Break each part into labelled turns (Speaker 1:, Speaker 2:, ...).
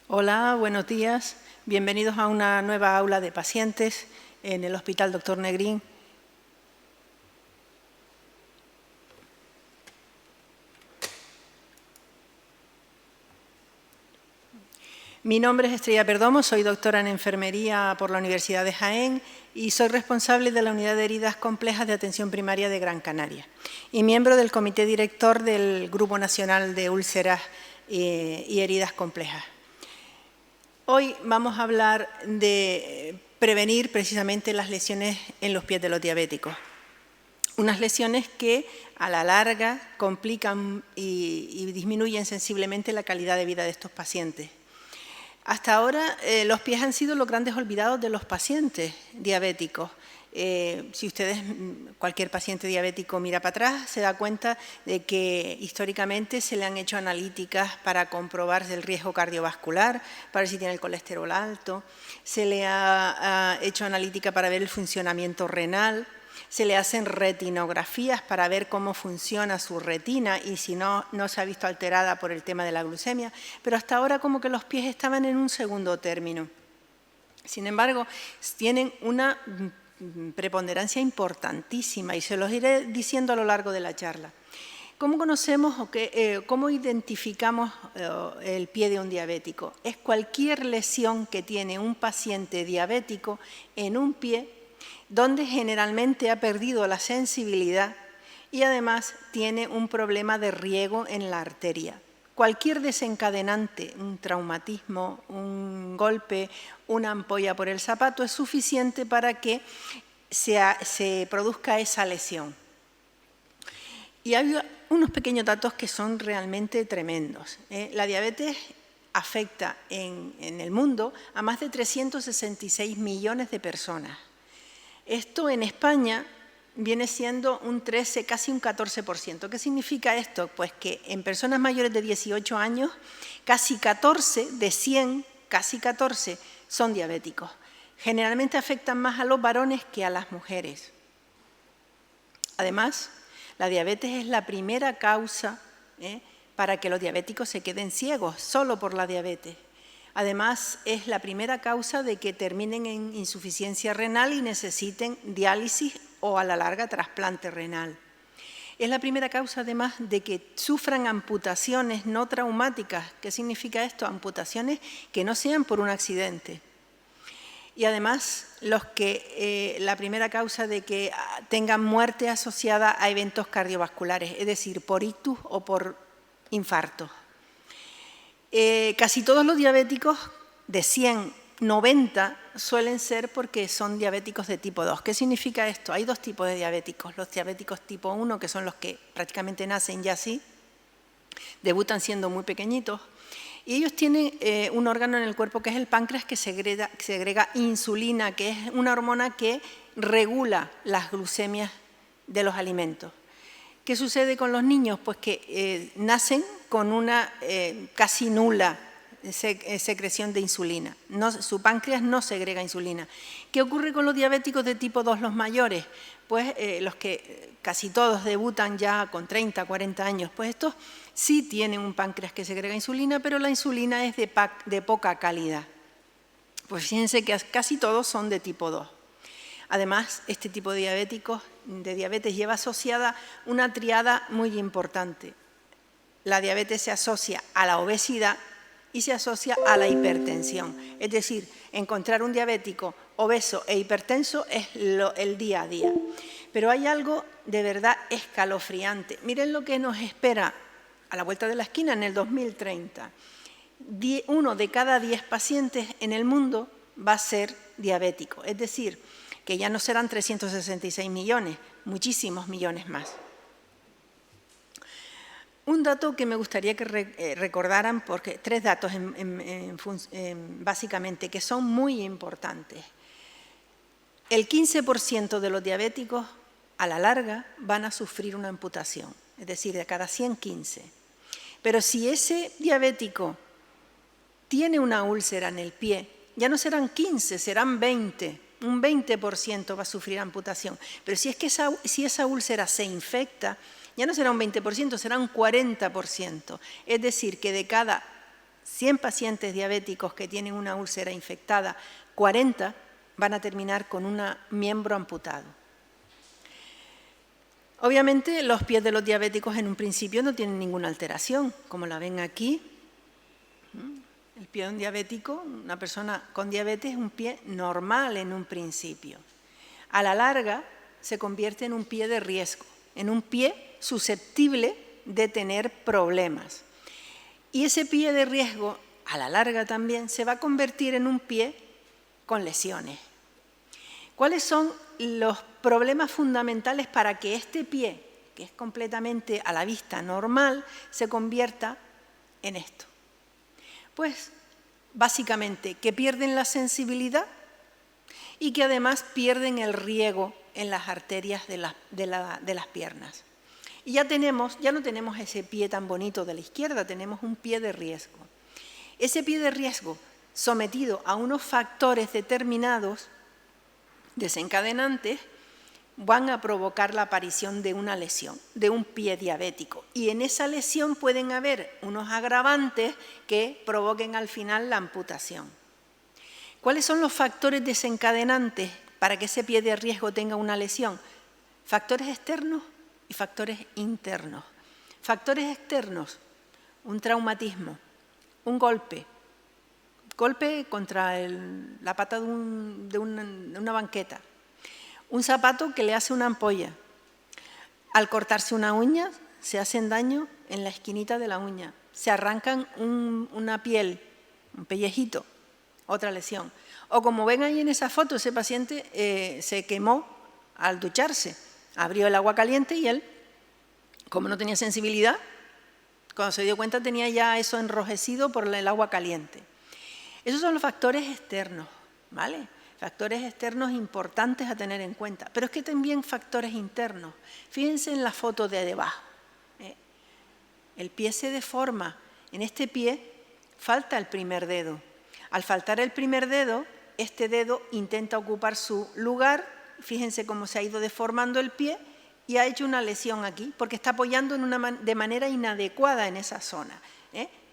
Speaker 1: Hola, buenos días. Bienvenidos a una nueva aula de pacientes en el Hospital Dr. Negrín. Mi nombre es Estrella Perdomo, soy doctora en enfermería por la Universidad de Jaén y soy responsable de la Unidad de Heridas Complejas de Atención Primaria de Gran Canaria y miembro del Comité Director del Grupo Nacional de Úlceras y Heridas Complejas. Hoy vamos a hablar de prevenir precisamente las lesiones en los pies de los diabéticos. Unas lesiones que a la larga complican y disminuyen sensiblemente la calidad de vida de estos pacientes. Hasta ahora los pies han sido los grandes olvidados de los pacientes diabéticos. Si ustedes, cualquier paciente diabético mira para atrás, se da cuenta de que históricamente se le han hecho analíticas para comprobar el riesgo cardiovascular, para ver si tiene el colesterol alto, se le ha hecho analítica para ver el funcionamiento renal, se le hacen retinografías para ver cómo funciona su retina y si no se ha visto alterada por el tema de la glucemia, pero hasta ahora como que los pies estaban en un segundo término. Sin embargo, tienen una preponderancia importantísima y se los iré diciendo a lo largo de la charla. ¿Cómo conocemos o cómo identificamos el pie de un diabético? Es cualquier lesión que tiene un paciente diabético en un pie donde generalmente ha perdido la sensibilidad y además tiene un problema de riego en la arteria. Cualquier desencadenante, un traumatismo, un golpe, una ampolla por el zapato es suficiente para que se produzca esa lesión. Y hay unos pequeños datos que son realmente tremendos. La diabetes afecta en el mundo a más de 366 millones de personas. Esto en España viene siendo un 13, casi un 14%. ¿Qué significa esto? Pues que en personas mayores de 18 años, casi 14 de 100, casi 14 son diabéticos. Generalmente afectan más a los varones que a las mujeres. Además, la diabetes es la primera causa para que los diabéticos se queden ciegos, solo por la diabetes. Además, es la primera causa de que terminen en insuficiencia renal y necesiten diálisis o a la larga trasplante renal. Es la primera causa además de que sufran amputaciones no traumáticas. ¿Qué significa esto? Amputaciones que no sean por un accidente. Y además, la primera causa de que tengan muerte asociada a eventos cardiovasculares, es decir, por ictus o por infarto. Casi todos los diabéticos de 100, 90 suelen ser porque son diabéticos de tipo 2. ¿Qué significa esto? Hay dos tipos de diabéticos. Los diabéticos tipo 1, que son los que prácticamente nacen ya así, debutan siendo muy pequeñitos, y ellos tienen un órgano en el cuerpo que es el páncreas que segrega insulina, que es una hormona que regula las glucemias de los alimentos. ¿Qué sucede con los niños? Pues que nacen con una casi nula secreción de insulina. Su páncreas no segrega insulina. ¿Qué ocurre con los diabéticos de tipo 2, los mayores? Pues los que casi todos debutan ya con 30, 40 años, pues estos sí tienen un páncreas que segrega insulina, pero la insulina es de poca calidad. Pues fíjense que casi todos son de tipo 2. Además, este tipo de diabetes lleva asociada una triada muy importante. La diabetes se asocia a la obesidad y se asocia a la hipertensión. Es decir, encontrar un diabético obeso e hipertenso es el día a día. Pero hay algo de verdad escalofriante. Miren lo que nos espera a la vuelta de la esquina en el 2030. 1 de cada 10 pacientes en el mundo va a ser diabético. Es decir, que ya no serán 366 millones, muchísimos millones más. Un dato que me gustaría que recordaran, porque 3 datos básicamente que son muy importantes. El 15% de los diabéticos a la larga van a sufrir una amputación, es decir, de cada 100, 15. Pero si ese diabético tiene una úlcera en el pie, ya no serán 15, serán 20. Un 20% va a sufrir amputación. Pero si esa úlcera se infecta, ya no será un 20%, será un 40%. Es decir, que de cada 100 pacientes diabéticos que tienen una úlcera infectada, 40 van a terminar con un miembro amputado. Obviamente, los pies de los diabéticos en un principio no tienen ninguna alteración, como la ven aquí. El pie de un diabético, una persona con diabetes, es un pie normal en un principio. A la larga, se convierte en un pie de riesgo, en un pie susceptible de tener problemas. Y ese pie de riesgo, a la larga también, se va a convertir en un pie con lesiones. ¿Cuáles son los problemas fundamentales para que este pie, que es completamente a la vista normal, se convierta en esto? Pues, básicamente, que pierden la sensibilidad y que además pierden el riego en las arterias de las piernas. Y ya no tenemos ese pie tan bonito de la izquierda, tenemos un pie de riesgo. Ese pie de riesgo, sometido a unos factores determinados, desencadenantes, van a provocar la aparición de una lesión, de un pie diabético. Y en esa lesión pueden haber unos agravantes que provoquen al final la amputación. ¿Cuáles son los factores desencadenantes para que ese pie de riesgo tenga una lesión? Factores externos y factores internos. Factores externos, un traumatismo, un golpe contra la pata de una banqueta, un zapato que le hace una ampolla. Al cortarse una uña, se hacen daño en la esquinita de la uña, se arrancan una piel, un pellejito, otra lesión. O como ven ahí en esa foto, ese paciente se quemó al ducharse, abrió el agua caliente y él, como no tenía sensibilidad, cuando se dio cuenta tenía ya eso enrojecido por el agua caliente. Esos son los factores externos, ¿vale? Factores externos importantes a tener en cuenta, pero es que también factores internos. Fíjense en la foto de debajo. El pie se deforma, en este pie falta el primer dedo. Al faltar el primer dedo, este dedo intenta ocupar su lugar, fíjense cómo se ha ido deformando el pie y ha hecho una lesión aquí, porque está apoyando de manera inadecuada en esa zona.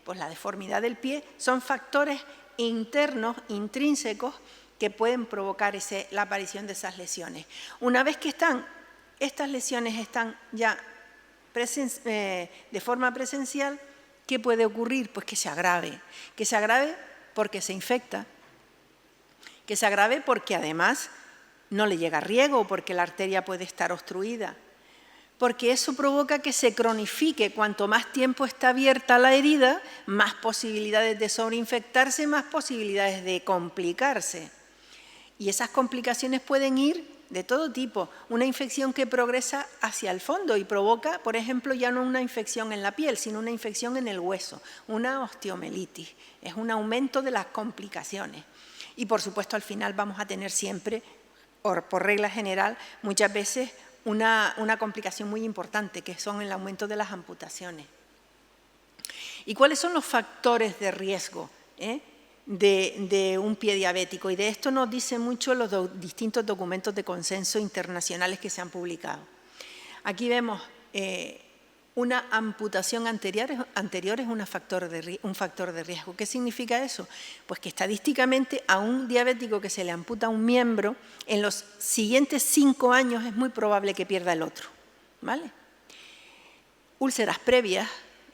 Speaker 1: Pues la deformidad del pie son factores internos, intrínsecos, que pueden provocar la aparición de esas lesiones. Una vez que estas lesiones están ya de forma presencial, ¿qué puede ocurrir? Pues que se agrave porque se infecta, que se agrave porque además no le llega riego, porque la arteria puede estar obstruida, porque eso provoca que se cronifique. Cuanto más tiempo está abierta la herida, más posibilidades de sobreinfectarse, más posibilidades de complicarse. Y esas complicaciones pueden ir de todo tipo. Una infección que progresa hacia el fondo y provoca, por ejemplo, ya no una infección en la piel, sino una infección en el hueso, una osteomelitis. Es un aumento de las complicaciones. Y, por supuesto, al final vamos a tener siempre, por regla general, muchas veces una complicación muy importante, que son el aumento de las amputaciones. ¿Y cuáles son los factores de riesgo de un pie diabético? Y de esto nos dicen mucho los distintos documentos de consenso internacionales que se han publicado. Aquí vemos una amputación anterior es un factor de riesgo. ¿Qué significa eso? Pues que estadísticamente a un diabético que se le amputa un miembro, en los siguientes 5 años es muy probable que pierda el otro, ¿vale? Úlceras previas,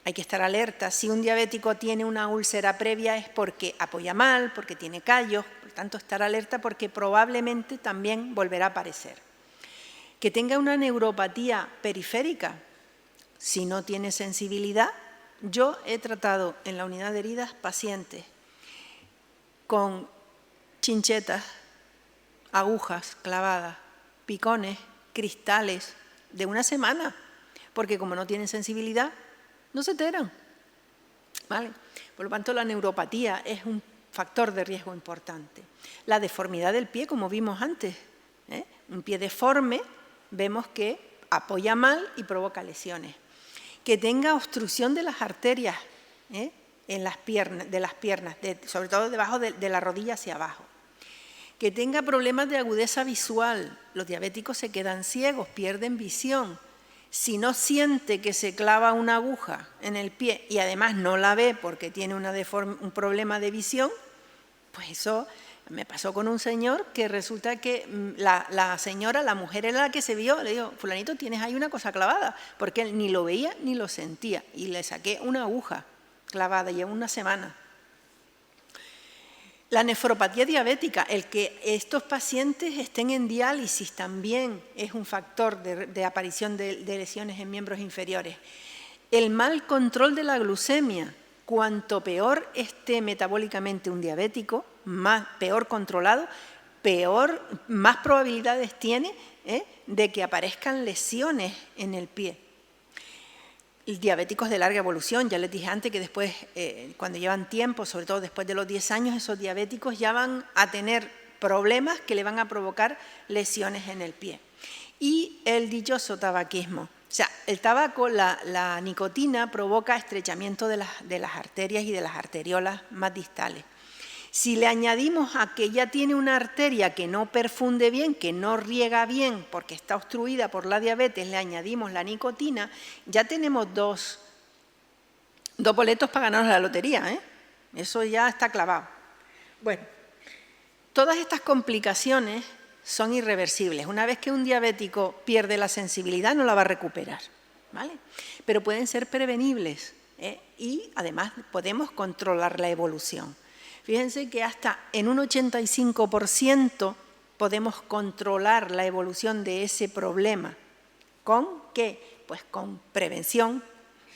Speaker 1: hay que estar alerta. Si un diabético tiene una úlcera previa es porque apoya mal, porque tiene callos, por tanto estar alerta porque probablemente también volverá a aparecer. Que tenga una neuropatía periférica, si no tiene sensibilidad. Yo he tratado en la unidad de heridas pacientes con chinchetas, agujas clavadas, picones, cristales, de una semana, porque como no tienen sensibilidad, no se enteran, ¿vale? Por lo tanto, la neuropatía es un factor de riesgo importante. La deformidad del pie, como vimos antes, un pie deforme, vemos que apoya mal y provoca lesiones. Que tenga obstrucción de las arterias en las piernas, sobre todo debajo de la rodilla hacia abajo. Que tenga problemas de agudeza visual. Los diabéticos se quedan ciegos, pierden visión. Si no siente que se clava una aguja en el pie y además no la ve porque tiene un problema de visión, pues eso me pasó con un señor que resulta que la señora, la mujer era la que se vio, le digo, fulanito, tienes ahí una cosa clavada, porque él ni lo veía ni lo sentía, y le saqué una aguja clavada, lleva una semana. La nefropatía diabética, el que estos pacientes estén en diálisis también es un factor de aparición de lesiones en miembros inferiores. El mal control de la glucemia, cuanto peor esté metabólicamente un diabético, peor controlado, más probabilidades tiene de que aparezcan lesiones en el pie. Diabéticos de larga evolución, ya les dije antes que después, cuando llevan tiempo, sobre todo después de los 10 años, esos diabéticos ya van a tener problemas que le van a provocar lesiones en el pie. Y el dichoso tabaquismo. O sea, el tabaco, la nicotina provoca estrechamiento de las arterias y de las arteriolas más distales. Si le añadimos a que ya tiene una arteria que no perfunde bien, que no riega bien porque está obstruida por la diabetes, le añadimos la nicotina, ya tenemos dos boletos para ganarnos la lotería, ¿eh? Eso ya está clavado. Bueno, todas estas complicaciones son irreversibles. Una vez que un diabético pierde la sensibilidad, no la va a recuperar, ¿vale? Pero pueden ser prevenibles, y además podemos controlar la evolución. Fíjense que hasta en un 85% podemos controlar la evolución de ese problema. ¿Con qué? Pues con prevención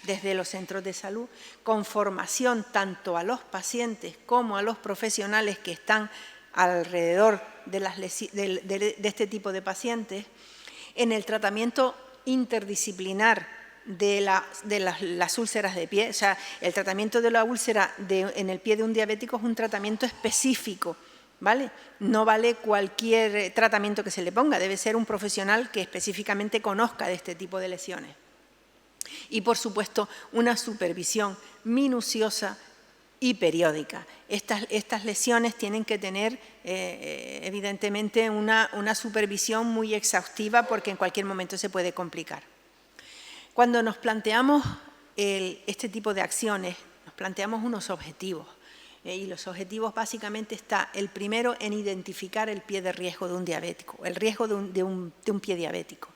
Speaker 1: desde los centros de salud, con formación tanto a los pacientes como a los profesionales que están alrededor de este tipo de pacientes, en el tratamiento interdisciplinar de las úlceras de pie. O sea, el tratamiento de la úlcera en el pie de un diabético es un tratamiento específico, ¿vale? No vale cualquier tratamiento que se le ponga, debe ser un profesional que específicamente conozca de este tipo de lesiones. Y, por supuesto, una supervisión minuciosa y periódica. Estas lesiones tienen que tener, evidentemente, una supervisión muy exhaustiva porque en cualquier momento se puede complicar. Cuando nos planteamos este tipo de acciones, nos planteamos unos objetivos. Y los objetivos básicamente está el primero en identificar el pie de riesgo de un diabético, el riesgo de un pie diabético.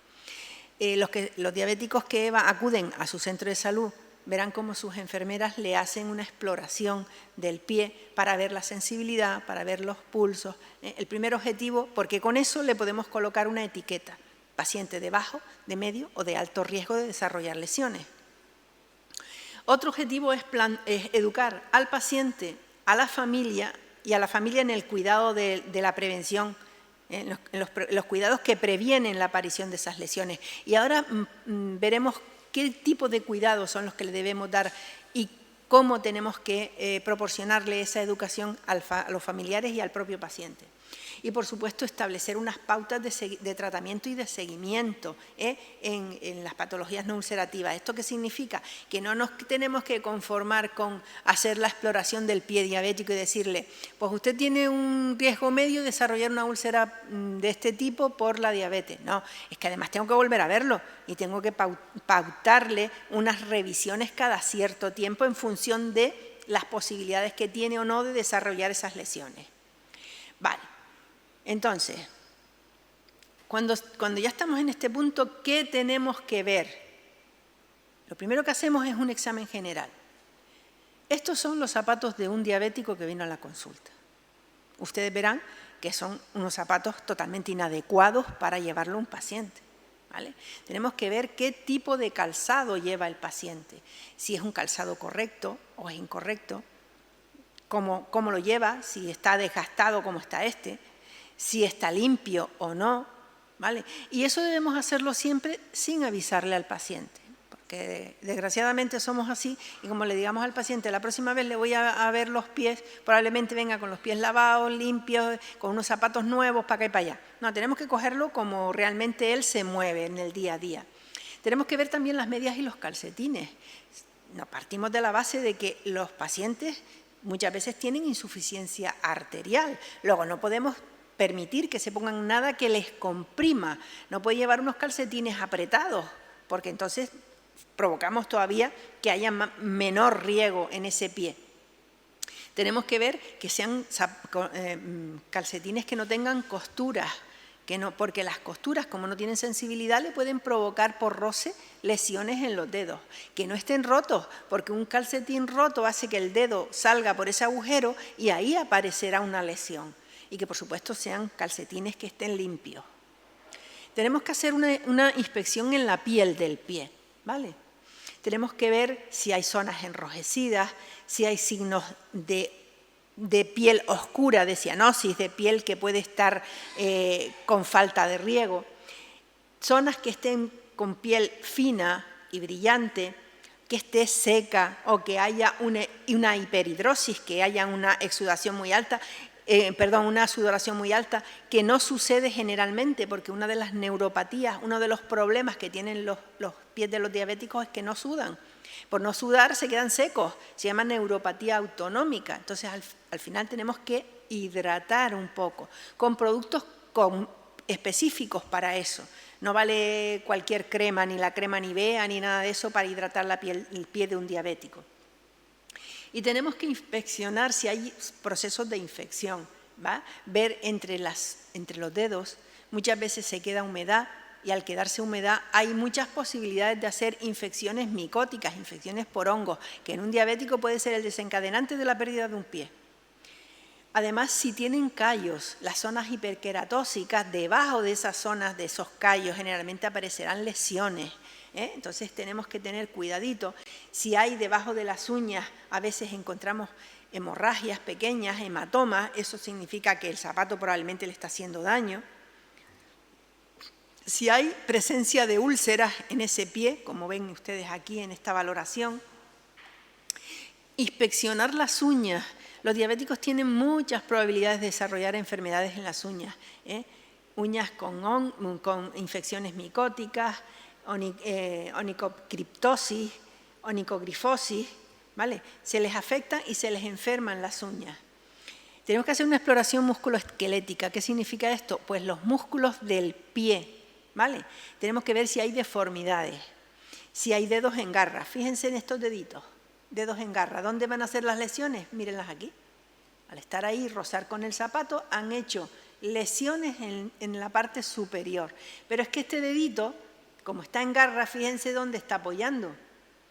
Speaker 1: Los diabéticos que acuden a su centro de salud verán cómo sus enfermeras le hacen una exploración del pie para ver la sensibilidad, para ver los pulsos. El primer objetivo, porque con eso le podemos colocar una etiqueta: paciente de bajo, de medio o de alto riesgo de desarrollar lesiones. Otro objetivo es educar al paciente, a la familia y a la familia en el cuidado de la prevención, en los cuidados que previenen la aparición de esas lesiones. Y ahora veremos qué tipo de cuidados son los que le debemos dar y cómo tenemos que proporcionarle esa educación a los familiares y al propio paciente. Y, por supuesto, establecer unas pautas de tratamiento y de seguimiento en las patologías no ulcerativas. ¿Esto qué significa? Que no nos tenemos que conformar con hacer la exploración del pie diabético y decirle, pues usted tiene un riesgo medio de desarrollar una úlcera de este tipo por la diabetes. No, es que además tengo que volver a verlo y tengo que pautarle unas revisiones cada cierto tiempo en función de las posibilidades que tiene o no de desarrollar esas lesiones. Vale. Entonces, cuando ya estamos en este punto, ¿qué tenemos que ver? Lo primero que hacemos es un examen general. Estos son los zapatos de un diabético que vino a la consulta. Ustedes verán que son unos zapatos totalmente inadecuados para llevarlo a un paciente, ¿vale? Tenemos que ver qué tipo de calzado lleva el paciente, si es un calzado correcto o es incorrecto, cómo lo lleva, si está desgastado como está este, si está limpio o no, ¿vale? Y eso debemos hacerlo siempre sin avisarle al paciente, porque desgraciadamente somos así y como le digamos al paciente, la próxima vez le voy a ver los pies, probablemente venga con los pies lavados, limpios, con unos zapatos nuevos para acá y para allá. No, tenemos que cogerlo como realmente él se mueve en el día a día. Tenemos que ver también las medias y los calcetines. Nos partimos de la base de que los pacientes muchas veces tienen insuficiencia arterial, luego no podemos permitir que se pongan nada que les comprima. No puede llevar unos calcetines apretados porque entonces provocamos todavía que haya menor riego en ese pie. Tenemos que ver que sean calcetines que no tengan costuras, porque las costuras, como no tienen sensibilidad, le pueden provocar por roce lesiones en los dedos. Que no estén rotos, porque un calcetín roto hace que el dedo salga por ese agujero y ahí aparecerá una lesión. Y que por supuesto sean calcetines que estén limpios. Tenemos que hacer una inspección en la piel del pie, ¿vale? Tenemos que ver si hay zonas enrojecidas, si hay signos de piel oscura, de cianosis, de piel que puede estar con falta de riego, zonas que estén con piel fina y brillante, que esté seca o que haya una hiperhidrosis, que haya una exudación muy alta, una sudoración muy alta, que no sucede generalmente porque una de las neuropatías, uno de los problemas que tienen los pies de los diabéticos es que no sudan. Por no sudar se quedan secos, se llama neuropatía autonómica. Entonces al final tenemos que hidratar un poco con productos específicos para eso. No vale cualquier crema, ni la crema Nivea, ni nada de eso para hidratar el pie de un diabético. Y tenemos que inspeccionar si hay procesos de infección, ¿va? Ver entre los dedos, muchas veces se queda humedad y al quedarse humedad hay muchas posibilidades de hacer infecciones micóticas, infecciones por hongos, que en un diabético puede ser el desencadenante de la pérdida de un pie. Además, si tienen callos, las zonas hiperqueratóxicas, debajo de esas zonas, de esos callos, generalmente aparecerán lesiones. Entonces tenemos que tener cuidadito. Si hay debajo de las uñas, a veces encontramos hemorragias pequeñas, hematomas, eso significa que el zapato probablemente le está haciendo daño. Si hay presencia de úlceras en ese pie, como ven ustedes aquí en esta valoración, inspeccionar las uñas. Los diabéticos tienen muchas probabilidades de desarrollar enfermedades en las uñas. Uñas con infecciones micóticas, onicocriptosis, onicogrifosis, ¿vale? Se les afecta y se les enferman las uñas. Tenemos que hacer una exploración musculoesquelética. ¿Qué significa esto? Pues los músculos del pie, ¿vale? Tenemos que ver si hay deformidades, si hay dedos en garra. Fíjense en estos deditos, dedos en garra. ¿Dónde van a ser las lesiones? Mírenlas aquí. Al estar ahí, rozar con el zapato, han hecho lesiones en la parte superior. Pero es que este dedito, como está en garra, fíjense dónde está apoyando.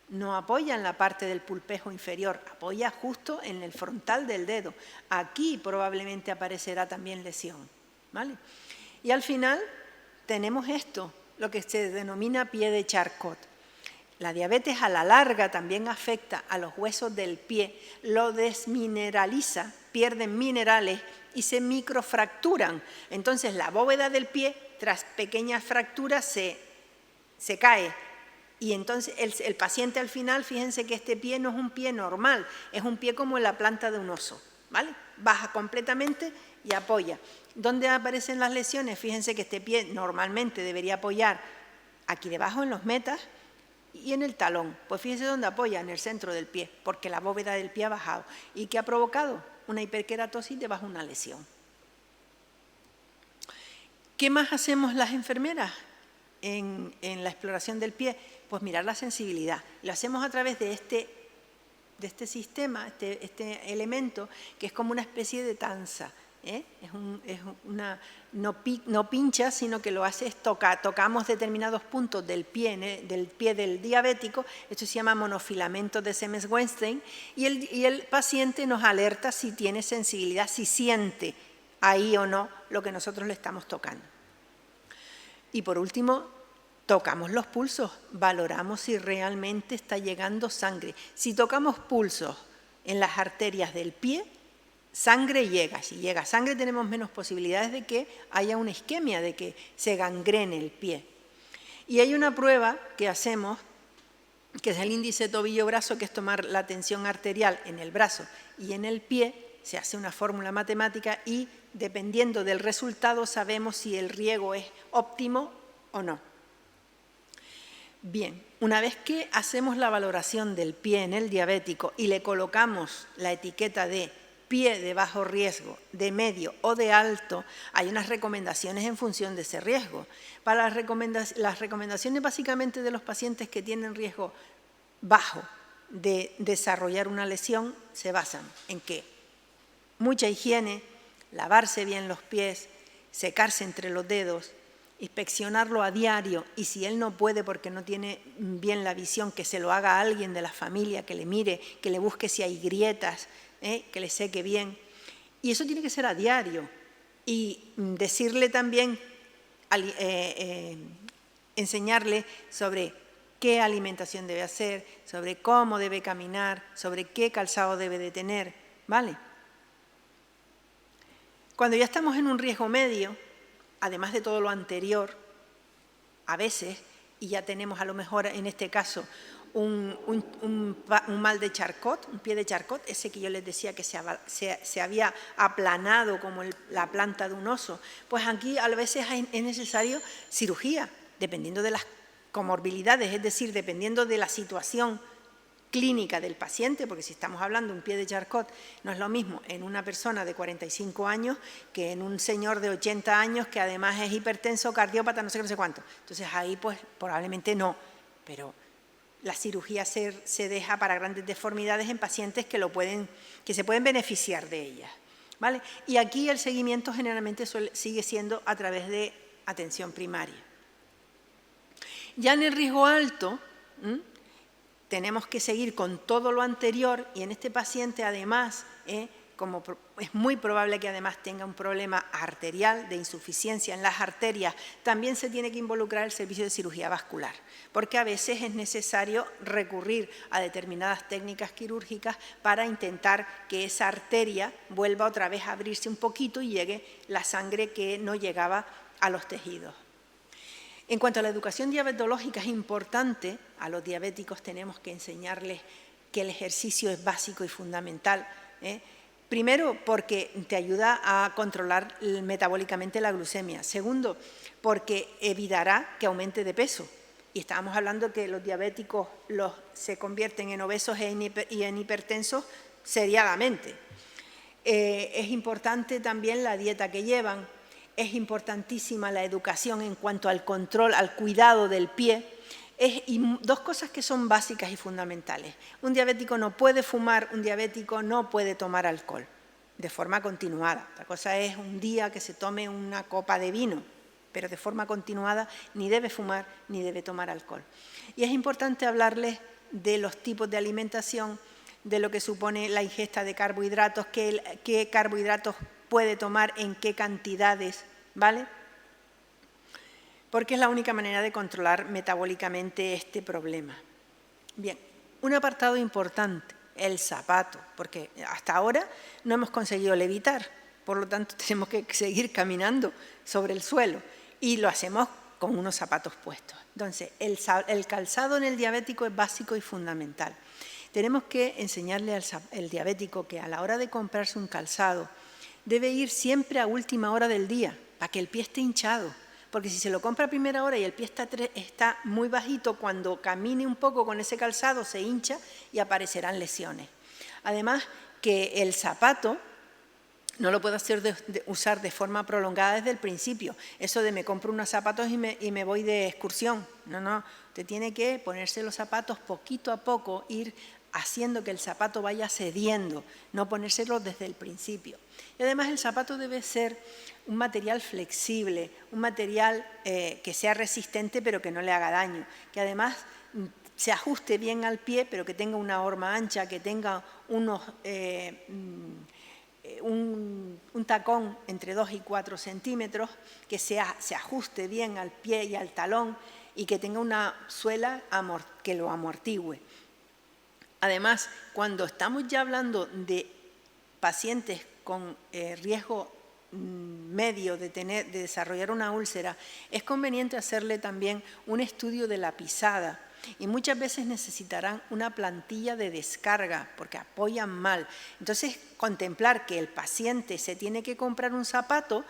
Speaker 1: No apoya en la parte del pulpejo inferior, apoya justo en el frontal del dedo. Aquí probablemente aparecerá también lesión, ¿vale? Y al final tenemos esto, lo que se denomina pie de Charcot. La diabetes a la larga también afecta a los huesos del pie, lo desmineraliza, pierden minerales y se microfracturan. Entonces la bóveda del pie, tras pequeñas fracturas, se cae. Y entonces el paciente al final, fíjense que este pie no es un pie normal, es un pie como la planta de un oso, ¿vale? Baja completamente y apoya. ¿Dónde aparecen las lesiones? Fíjense que este pie normalmente debería apoyar aquí debajo en los metas y en el talón. Pues fíjense dónde apoya, en el centro del pie, porque la bóveda del pie ha bajado. ¿Y qué ha provocado? Una hiperqueratosis debajo de una lesión. ¿Qué más hacemos las enfermeras en la exploración del pie? Pues mirar la sensibilidad. Lo hacemos a través de este sistema, este elemento, que es como una especie de tanza. No pincha, sino que lo hace es tocar. Tocamos determinados puntos del pie del diabético. Esto se llama monofilamento de Siemens-Weinstein, y el paciente nos alerta si tiene sensibilidad, si siente ahí o no lo que nosotros le estamos tocando. Y por último, tocamos los pulsos, valoramos si realmente está llegando sangre. Si tocamos pulsos en las arterias del pie, sangre llega. Si llega sangre, tenemos menos posibilidades de que haya una isquemia, de que se gangrene el pie. Y hay una prueba que hacemos, que es el índice tobillo-brazo, que es tomar la tensión arterial en el brazo y en el pie. Se hace una fórmula matemática y, dependiendo del resultado, sabemos si el riego es óptimo o no. Bien, una vez que hacemos la valoración del pie en el diabético y le colocamos la etiqueta de pie de bajo riesgo, de medio o de alto, hay unas recomendaciones en función de ese riesgo. Para las recomendaciones básicamente de los pacientes que tienen riesgo bajo de desarrollar una lesión se basan en que mucha higiene, lavarse bien los pies, secarse entre los dedos, inspeccionarlo a diario y si él no puede porque no tiene bien la visión, que se lo haga a alguien de la familia, que le mire, que le busque si hay grietas, que le seque bien. Y eso tiene que ser a diario. Y decirle también, enseñarle sobre qué alimentación debe hacer, sobre cómo debe caminar, sobre qué calzado debe de tener, ¿vale? Cuando ya estamos en un riesgo medio, además de todo lo anterior, a veces, y ya tenemos a lo mejor en este caso un mal de Charcot, un pie de Charcot, ese que yo les decía que se había aplanado como la planta de un oso, pues aquí a veces es necesario cirugía, dependiendo de las comorbilidades, es decir, dependiendo de la situación clínica del paciente, porque si estamos hablando de un pie de Charcot, no es lo mismo en una persona de 45 años que en un señor de 80 años que además es hipertenso, cardiópata, no sé qué, no sé cuánto. Entonces ahí pues probablemente no, pero la cirugía se deja para grandes deformidades en pacientes que se pueden beneficiar de ellas, ¿vale? Y aquí el seguimiento generalmente sigue siendo a través de atención primaria. Ya en el riesgo alto, tenemos que seguir con todo lo anterior y en este paciente además, como es muy probable que además tenga un problema arterial de insuficiencia en las arterias, también se tiene que involucrar el servicio de cirugía vascular, porque a veces es necesario recurrir a determinadas técnicas quirúrgicas para intentar que esa arteria vuelva otra vez a abrirse un poquito y llegue la sangre que no llegaba a los tejidos. En cuanto a la educación diabetológica es importante, a los diabéticos tenemos que enseñarles que el ejercicio es básico y fundamental. Primero, porque te ayuda a controlar metabólicamente la glucemia. Segundo, porque evitará que aumente de peso. Y estábamos hablando que los diabéticos se convierten en obesos y en hipertensos seriadamente. Es importante también la dieta que llevan. Es importantísima la educación en cuanto al control, al cuidado del pie. Y dos cosas que son básicas y fundamentales. Un diabético no puede fumar, un diabético no puede tomar alcohol de forma continuada. Otra cosa es un día que se tome una copa de vino, pero de forma continuada ni debe fumar ni debe tomar alcohol. Y es importante hablarles de los tipos de alimentación, de lo que supone la ingesta de carbohidratos, qué carbohidratos puede tomar en qué cantidades, ¿vale? Porque es la única manera de controlar metabólicamente este problema. Bien, un apartado importante, el zapato, porque hasta ahora no hemos conseguido levitar, por lo tanto tenemos que seguir caminando sobre el suelo y lo hacemos con unos zapatos puestos. Entonces, el calzado en el diabético es básico y fundamental. Tenemos que enseñarle al diabético que a la hora de comprarse un calzado debe ir siempre a última hora del día, para que el pie esté hinchado. Porque si se lo compra a primera hora y el pie está muy bajito, cuando camine un poco con ese calzado se hincha y aparecerán lesiones. Además, que el zapato no lo puedo usar de forma prolongada desde el principio. Eso de me compro unos zapatos y me voy de excursión. No, usted tiene que ponerse los zapatos poquito a poco, ir haciendo que el zapato vaya cediendo, no ponérselos desde el principio. Y además el zapato debe ser un material flexible, un material que sea resistente pero que no le haga daño, que además se ajuste bien al pie pero que tenga una horma ancha, que tenga un tacón entre 2 y 4 centímetros, que se ajuste bien al pie y al talón y que tenga una suela que lo amortigüe. Además, cuando estamos ya hablando de pacientes con riesgo medio de desarrollar una úlcera, es conveniente hacerle también un estudio de la pisada y muchas veces necesitarán una plantilla de descarga porque apoyan mal. Entonces, contemplar que el paciente se tiene que comprar un zapato,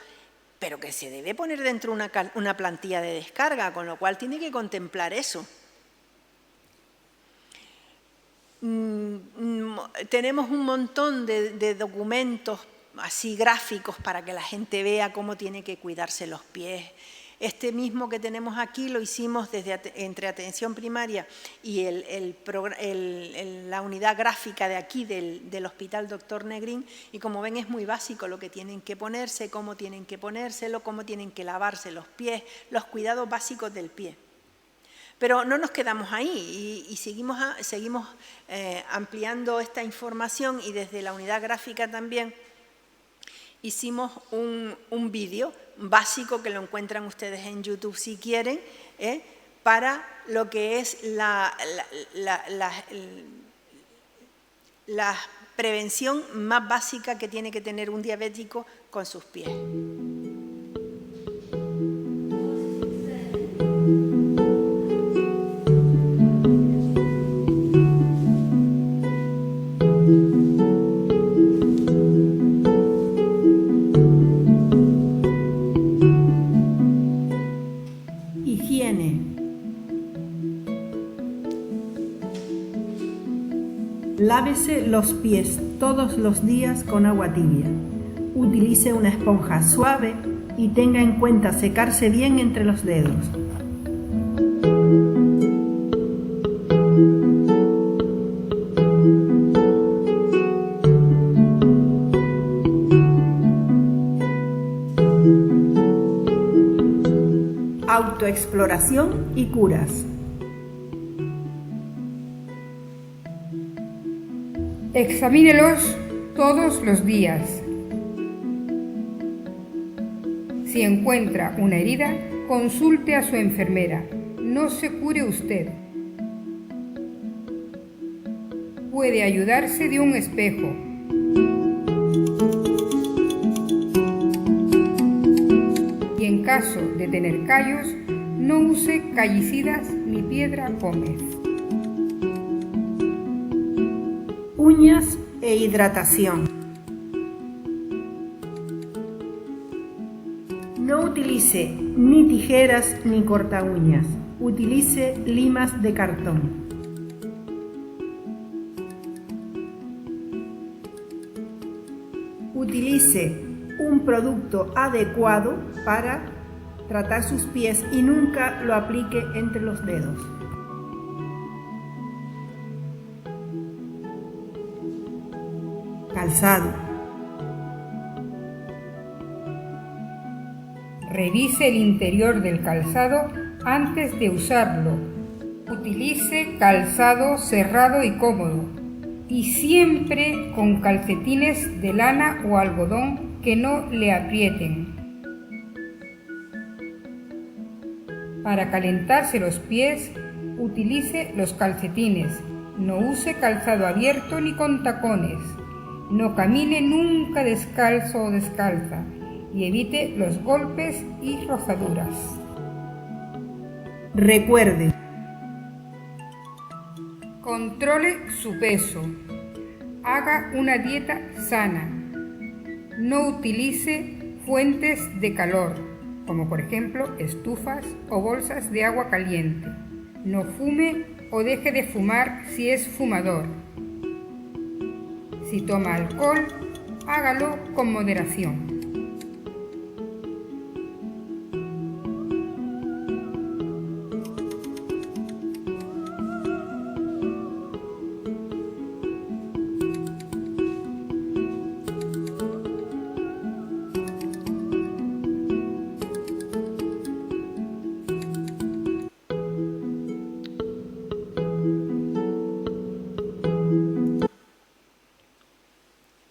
Speaker 1: pero que se debe poner dentro una plantilla de descarga, con lo cual tiene que contemplar eso. tenemos un montón de documentos así gráficos para que la gente vea cómo tiene que cuidarse los pies. Este mismo que tenemos aquí lo hicimos entre atención primaria y la unidad gráfica de aquí del Hospital Dr. Negrín, y como ven es muy básico lo que tienen que ponerse, cómo tienen que ponérselo, cómo tienen que lavarse los pies, los cuidados básicos del pie. Pero no nos quedamos ahí y seguimos ampliando esta información, y desde la unidad gráfica también hicimos un vídeo básico que lo encuentran ustedes en YouTube si quieren, para lo que es la prevención más básica que tiene que tener un diabético con sus pies. Lávese los pies todos los días con agua tibia. Utilice una esponja suave y tenga en cuenta secarse bien entre los dedos. Autoexploración y curas.
Speaker 2: Examínelos todos los días. Si encuentra una herida, consulte a su enfermera. No se cure usted. Puede ayudarse de un espejo. Y en caso de tener callos, no use callicidas ni piedra pómez.
Speaker 1: Uñas e hidratación. No utilice ni tijeras ni corta uñas. Utilice limas de cartón. Utilice un producto adecuado para tratar sus pies y nunca lo aplique entre los dedos. Calzado.
Speaker 2: Revise el interior del calzado antes de usarlo. Utilice calzado cerrado y cómodo, y siempre con calcetines de lana o algodón que no le aprieten. Para calentarse los pies, utilice los calcetines. No use calzado abierto ni con tacones. No camine nunca descalzo o descalza y evite los golpes y rozaduras.
Speaker 1: Recuerde.
Speaker 2: Controle su peso. Haga una dieta sana. No utilice fuentes de calor, como por ejemplo estufas o bolsas de agua caliente. No fume o deje de fumar si es fumador. Si toma alcohol, hágalo con moderación.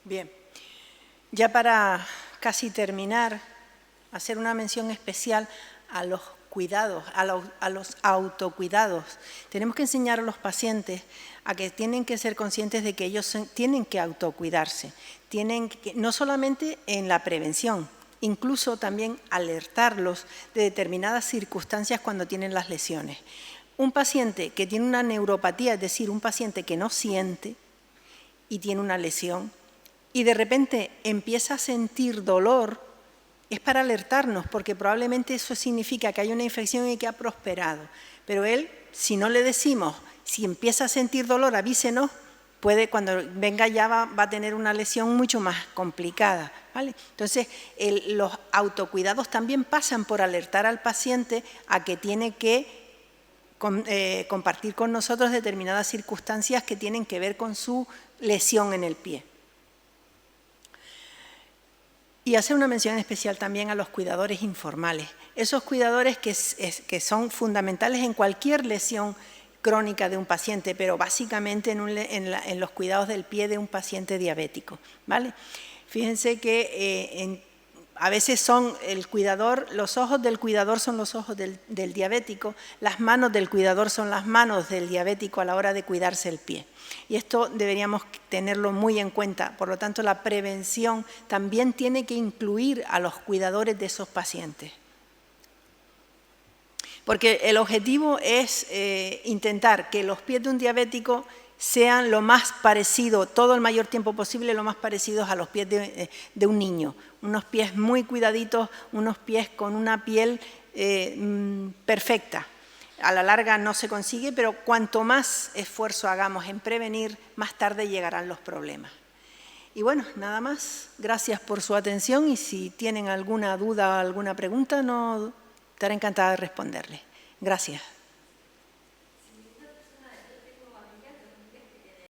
Speaker 1: Bien, ya para casi terminar, hacer una mención especial a los cuidados, a los autocuidados. Tenemos que enseñar a los pacientes a que tienen que ser conscientes de que ellos tienen que autocuidarse, no solamente en la prevención, incluso también alertarlos de determinadas circunstancias cuando tienen las lesiones. Un paciente que tiene una neuropatía, es decir, un paciente que no siente y tiene una lesión, y de repente empieza a sentir dolor, es para alertarnos, porque probablemente eso significa que hay una infección y que ha prosperado. Pero él, si no le decimos, si empieza a sentir dolor, avísenos, cuando venga ya va a tener una lesión mucho más complicada, ¿vale? Entonces, los autocuidados también pasan por alertar al paciente a que tiene que compartir con nosotros determinadas circunstancias que tienen que ver con su lesión en el pie. Y hacer una mención especial también a los cuidadores informales, esos cuidadores que son fundamentales en cualquier lesión crónica de un paciente, pero básicamente en los cuidados del pie de un paciente diabético, ¿vale? Fíjense que a veces son los ojos del cuidador son los ojos del diabético, las manos del cuidador son las manos del diabético a la hora de cuidarse el pie. Y esto deberíamos tenerlo muy en cuenta. Por lo tanto, la prevención también tiene que incluir a los cuidadores de esos pacientes. Porque el objetivo es intentar que los pies de un diabético sean lo más parecido, todo el mayor tiempo posible, lo más parecidos a los pies de un niño. Unos pies muy cuidaditos, unos pies con una piel perfecta. A la larga no se consigue, pero cuanto más esfuerzo hagamos en prevenir, más tarde llegarán los problemas. Y bueno, nada más. Gracias por su atención y si tienen alguna duda o alguna pregunta, estaré encantada de responderles. Gracias.